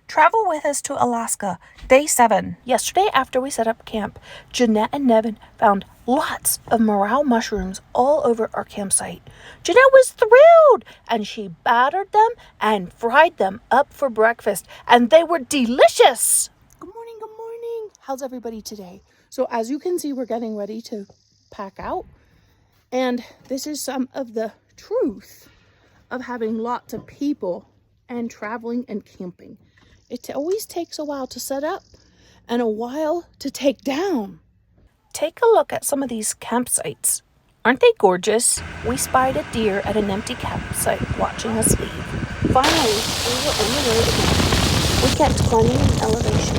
Travel with us to Alaska, day 7. Yesterday, after we set up camp, Jeanette and Nevin found lots of morel mushrooms all over our campsite. Jeanette was thrilled, and she battered them and fried them up for breakfast, and they were delicious. Good morning, good morning. How's everybody today? So as you can see, we're getting ready to pack out, and this is some of the truth of having lots of people and traveling and camping. It always takes a while to set up and a while to take down. Take a look at some of these campsites. Aren't they gorgeous? We spied a deer at an empty campsite watching us leave. Finally, we were on the road again. We kept climbing in elevation.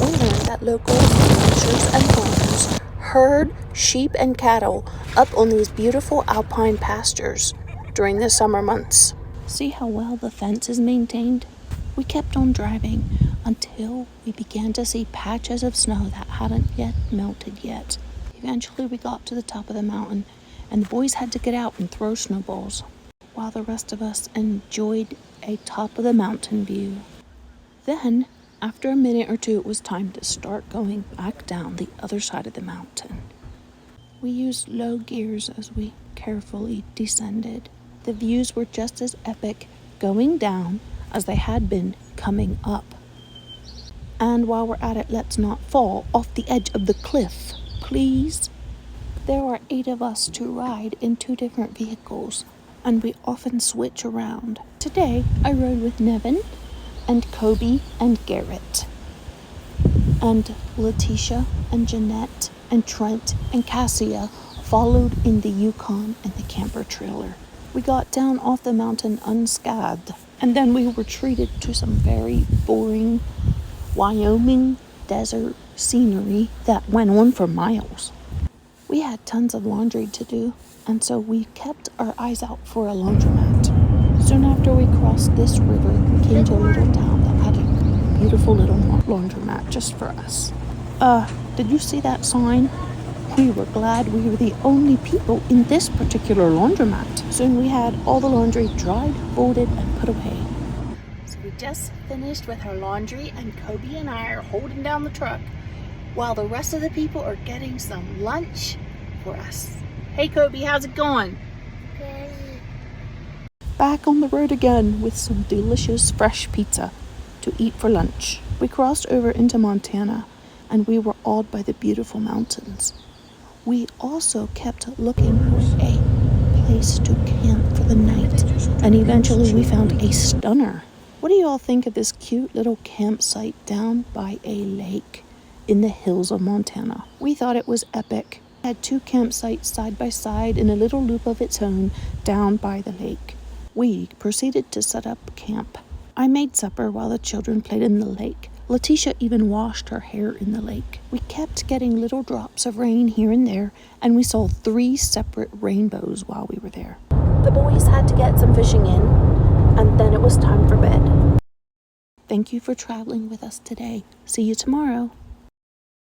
We learned that local ranchers and farmers herd sheep and cattle up on these beautiful alpine pastures during the summer months. See how well the fence is maintained? We kept on driving until we began to see patches of snow that hadn't yet melted yet. Eventually we got to the top of the mountain, and the boys had to get out and throw snowballs, while the rest of us enjoyed a top of the mountain view. Then, after a minute or two, it was time to start going back down the other side of the mountain. We used low gears as we carefully descended. The views were just as epic going down as they had been coming up. And while we're at it, let's not fall off the edge of the cliff, please. There are 8 of us to ride in 2 different vehicles, and we often switch around. Today, I rode with Nevin and Kobe and Garrett, and Letitia and Jeanette and Trent and Cassia followed in the Yukon and the camper trailer. We got down off the mountain unscathed, and then we were treated to some very boring Wyoming desert scenery that went on for miles. We had tons of laundry to do, and so we kept our eyes out for a laundromat. Soon after we crossed this river, we came to a little town that had a beautiful little laundromat just for us. Did you see that sign? We were glad we were the only people in this particular laundromat. Soon we had all the laundry dried, folded, and put away. So we just finished with our laundry, and Kobe and I are holding down the truck while the rest of the people are getting some lunch for us. Hey Kobe, how's it going? Good. Back on the road again with some delicious fresh pizza to eat for lunch. We crossed over into Montana, and we were awed by the beautiful mountains. We also kept looking for a place to camp for the night, and eventually we found a stunner. What do you all think of this cute little campsite down by a lake in the hills of Montana? We thought it was epic. It had 2 campsites side by side in a little loop of its own down by the lake. We proceeded to set up camp. I made supper while the children played in the lake. Letitia even washed her hair in the lake. We kept getting little drops of rain here and there, and we saw 3 separate rainbows while we were there. The boys had to get some fishing in, and then it was time for bed. Thank you for traveling with us today. See you tomorrow.